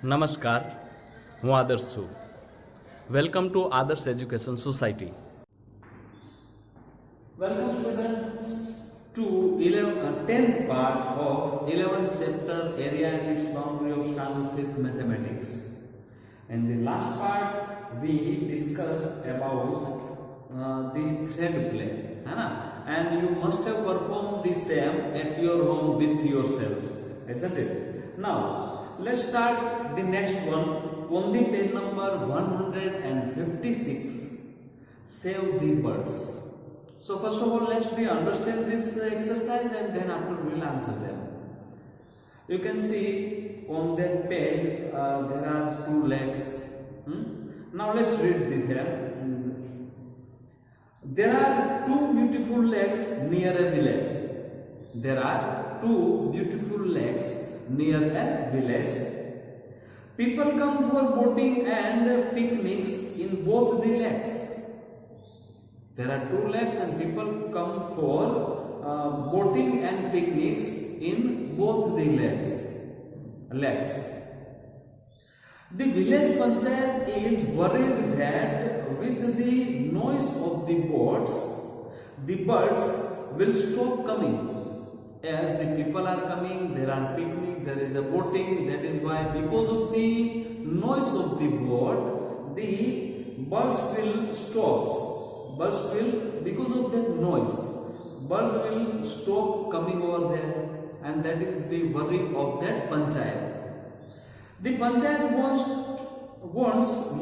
નમસ્કાર, હું આદર્શ છું. વેલકમ ટુ આદર્શ education society. Welcome students to 10th part of 11th chapter area and its boundary of standard fifth mathematics. In the last part we discussed about the thread play, है ना? And you must have performed the same at your home with yourself, isn't it? Now let's start the next one on the page number 156. Save the birds. So first of all, let's we understand this exercise and then after we will answer them. You can see on that page there are two legs. Now let's read this here. There are two beautiful lakes near a village. There are two beautiful lakes near a village. People come for boating and picnics in both the lakes. There are two lakes and people come for boating and picnics in both the lakes. The village panchayat is worried that with the noise of the boats, the birds will stop coming. As the people are coming, there are picnic, there is a boating. That is why, because of the noise of the boat, the birds will stop. Birds will, because of that noise, birds will stop coming over there, and that is the worry of that panchayat. The panchayat wants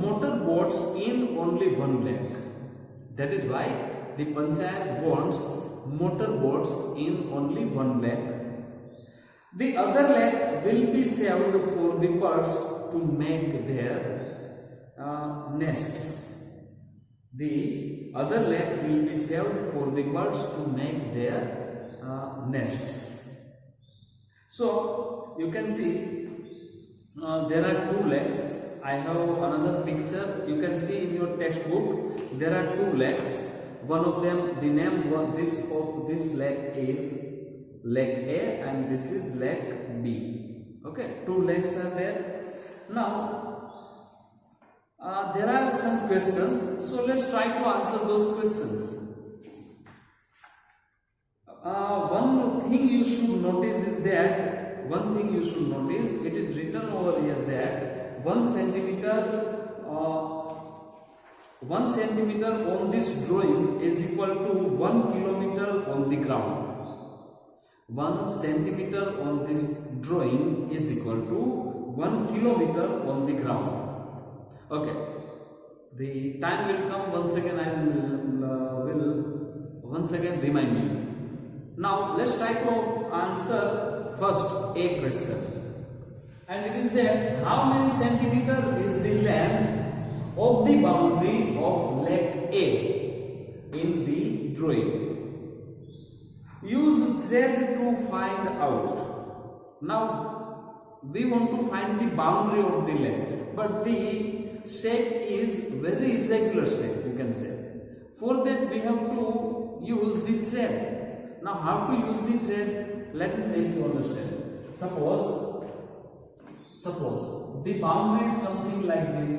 motor boats in only one lake. That is why the panchayat wants motor boats in only one lake. The other lake will be saved for the birds to make their nests. The other lake will be saved for the birds to make their nests. So you can see there are two lakes. I have another picture. You can see in your textbook there are two lakes. One of them, the name of this lake is Lake A and this is Lake B. Okay, two lakes are there. Now there are some questions, so let's try to answer those questions. One thing you should notice is that it is written over here that 1 centimeter on this drawing is equal to 1 kilometer on the ground. 1 centimeter on this drawing is equal to 1 kilometer on the ground. Okay, the time will come. Once again I will once again remind you. Now let's try to answer first a question, and it is that how many centimeter is the length of the boundary of Lake A in the drawing. Use thread to find out. Now we want to find the boundary of the lake, but the shape is very irregular shape, you can say. For that we have to use the thread. Now how to use the thread? Let me make you understand. Suppose the boundary is something like this.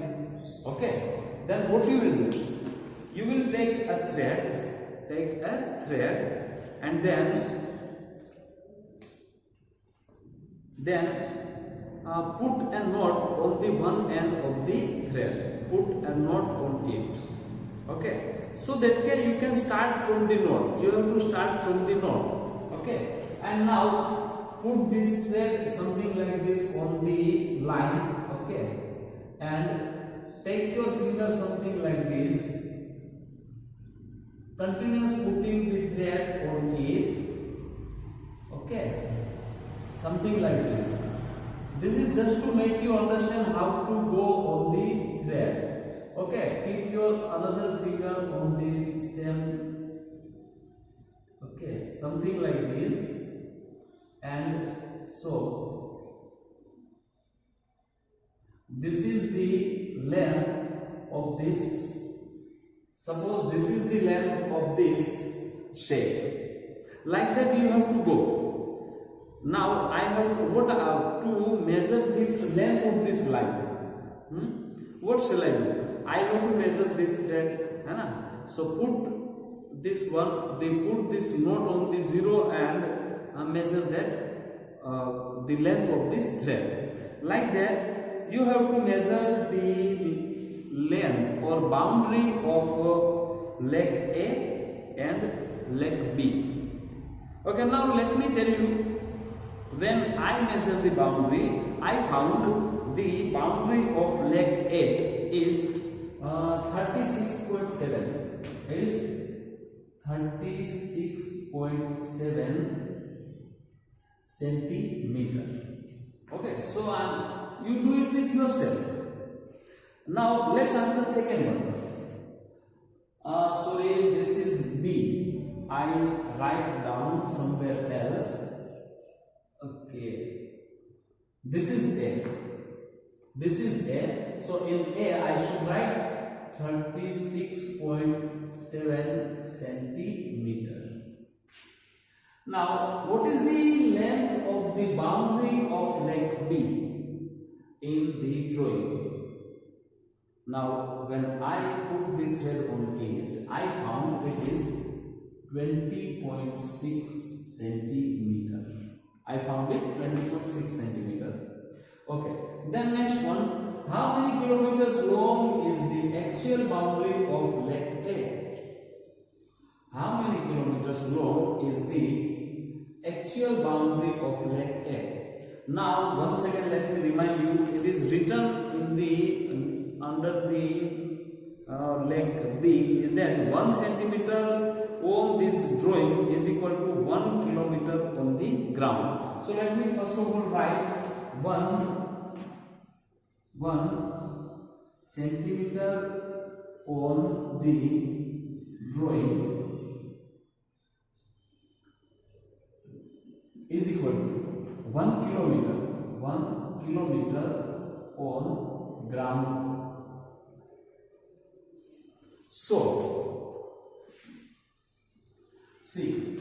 Okay, then what you will do? You will take a thread and then put a knot on the one end of the thread. Put a knot on it. Okay, so that you can start from the knot. You have to start from the knot. Okay, and now put this thread something like this on the line. Okay, and take your finger something like this. Continuous putting the thread on it. Okay, something like this. This is just to make you understand how to go on the thread. Okay, keep your another finger on the same. Okay, something like this, and so this is the length of this. Suppose this is the length of this shape. Like that you have to go. Now I have to measure this length of this line. What shall I do? I have to measure this thread, है ना? So put this one, they put this knot on the zero and measure that the length of this thread. Like that, you have to measure the length or boundary of leg A and leg B. Okay, now let me tell you, when I measure the boundary, I found the boundary of leg A is 36.7. Is 36.7 centimeter. Okay, so you do it with yourself. Now let's answer second one. Sorry, this is B. I write down somewhere else. Okay, this is A. This is A. So in A I should write 36.7 centimeter. Now, what is the length of the boundary of leg B in the drawing? Now, when I put the thread on it, I found it is 20.6 centimeter. I found it 20.6 centimeter. Okay, then next one. How many kilometers long is the actual boundary of leg A? How many kilometers long is the actual boundary of leg A? Now, once again, let me remind you, it is written in the under the leg B is that 1 centimeter on this drawing is equal to 1 kilometer on the ground. So let me first of all write 1 centimeter on the drawing is equal to 1 kilometer on ground. So, see,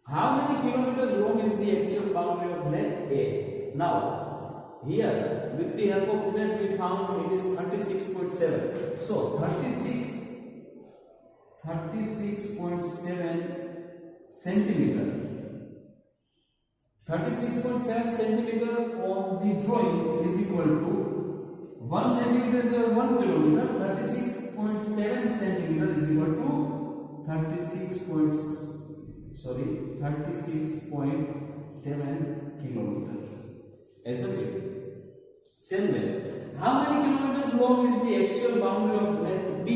how many kilometers long is the actual boundary of leg A? Now, here with the help of thread we found it is 36.7. So 36.7 centimeter. 36.7 centimeter on the drawing is equal to 1 centimeter is 1 kilometer. 36.7 centimeter is equal to 36.7 kilometer. Isn't it? Same way, how many kilometers long is the actual boundary of leg B?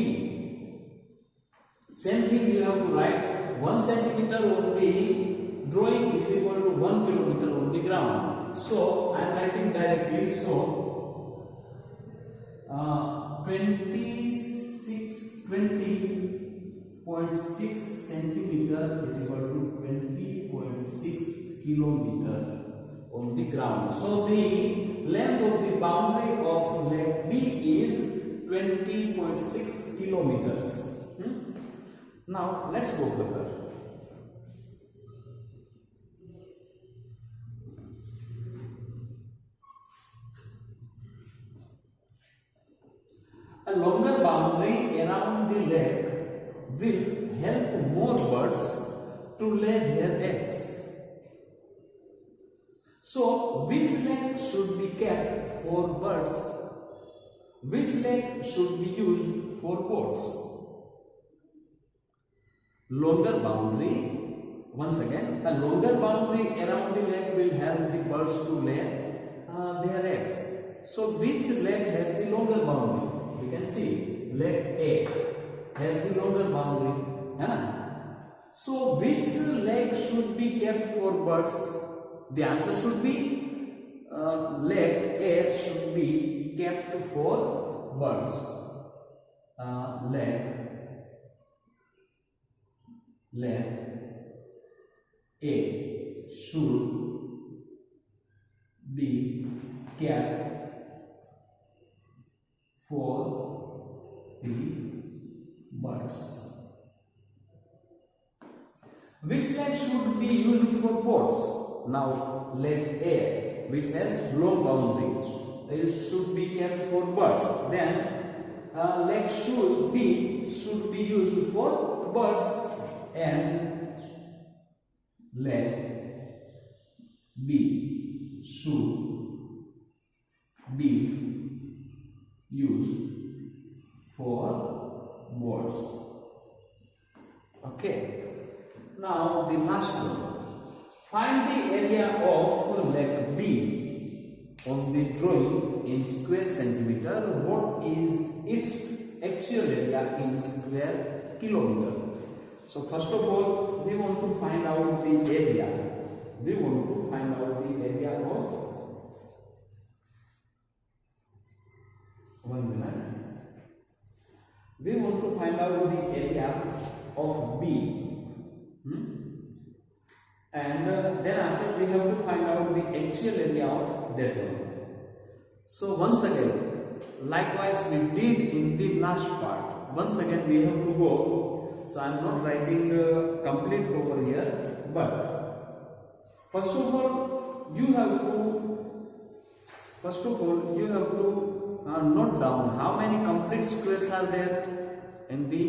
Same thing, you have to write 1 centimeter on the drawing is equal to 1 kilometer on the ground. So I am writing directly. So 20.6 centimeter is equal to 20.6 kilometer on the ground. So the length of the boundary of leg B is 20.6 kilometers. Now let's go further. A longer boundary around the leg will help more birds to lay their eggs. So, which leg should be kept for birds? Which leg should be used for boats? Longer boundary. Once again, a longer boundary around the leg will help the birds to lay their eggs. So, which leg has the longer boundary? We can see leg A has the longer boundary. So, which leg should be kept for birds? The answer should be leg A should be kept for birds. Leg A should be kept for the birds. Which leg should be used for boats? Now leg A, which has long boundary. and for birds. Then leg should be used for birds, and leg B should be used for birds. Okay. Now the last one. Find the area of leg B on the drawing in square centimeter. What is its actual area in square kilometer? So first of all, we want to find out the area. We want to find out the area of, one minute. We want to find out the area of B. And then after we have to find out the actual area of that one. So once again, likewise we did in the last part. Once again we have to go. So I am not writing complete over here, but first of all you have to note down how many complete squares are there in the,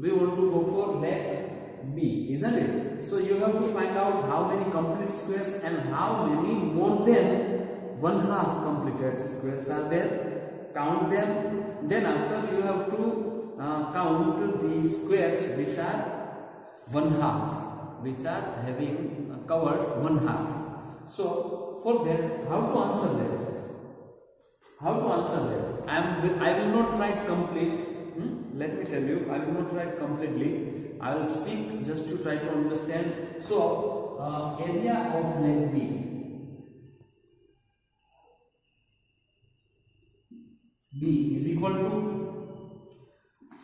we want to go for leg B, isn't it? So you have to find out how many complete squares and how many more than 1/2 completed squares are there. Count them. Then after you have to count the squares which are 1/2, which are having covered 1/2. So for that, how to answer that? How to answer that? I will not write complete. Let me tell you, I will not write completely. I will speak just to try to understand. So, area of leg B. B is equal to,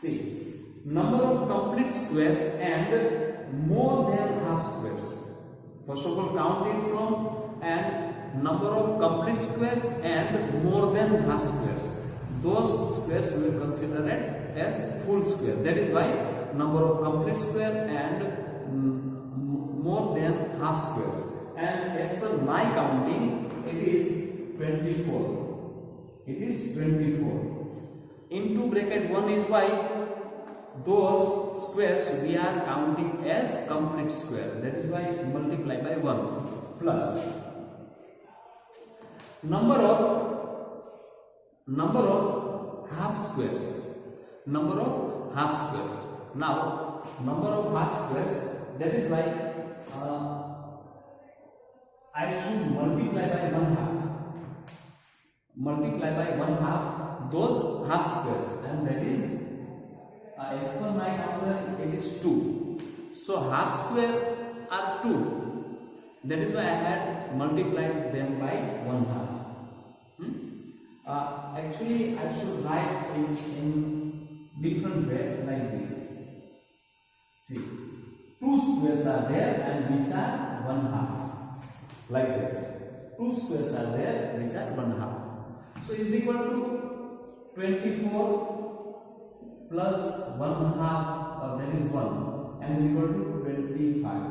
see, number of complete squares and more than half squares. First of all, count it from, and number of complete squares and more than half squares. Those squares we will consider it as full square. That is why number of complete square and more than half squares. And as per my counting, it is 24. It is 24. Into bracket 1 is why those squares we are counting as complete square. That is why multiply by 1 plus number of half squares. Number of half squares. Now, number of half squares, that is why I should multiply by 1/2. Multiply by 1/2 those half squares, and that is, as per my counter, it is 2. So, half square are 2. That is why I had multiplied them by 1/2. Actually, I should write in different way like this. See, 2 squares are there and which are 1/2, like that. 2 squares are there which are 1/2. So is equal to 24 plus 1/2, that is 1, and is equal to 25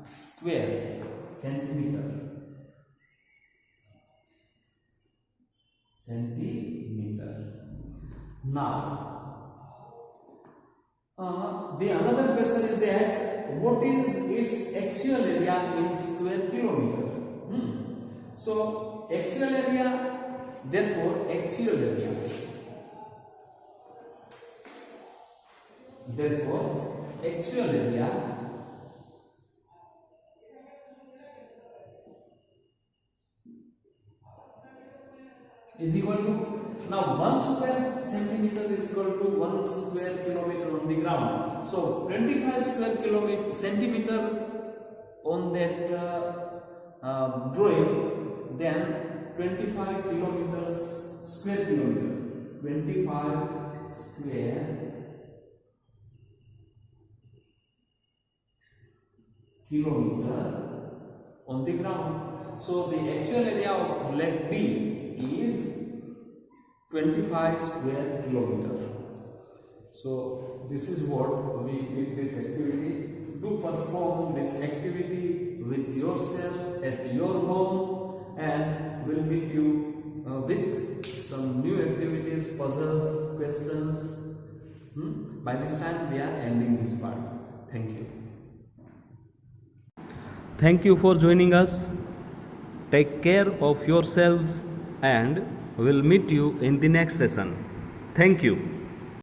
square centimeter. Now, the another question is that what is its actual area in square kilometer? So actual area, therefore actual area is equal to, now 1 square centimeter is equal to 1 square kilometer on the ground. So 25 square centimeter on that drawing, then 25 kilometers square kilometer. 25 square kilometer on the ground. So the actual area of leg B is 25 square kilometer. So this is what we did this activity. Do perform this activity with yourself at your home, and will meet you with some new puzzles, questions. By this time we are ending this part. Thank you. Thank you for joining us. Take care of yourselves and we'll meet you in the next session. Thank you.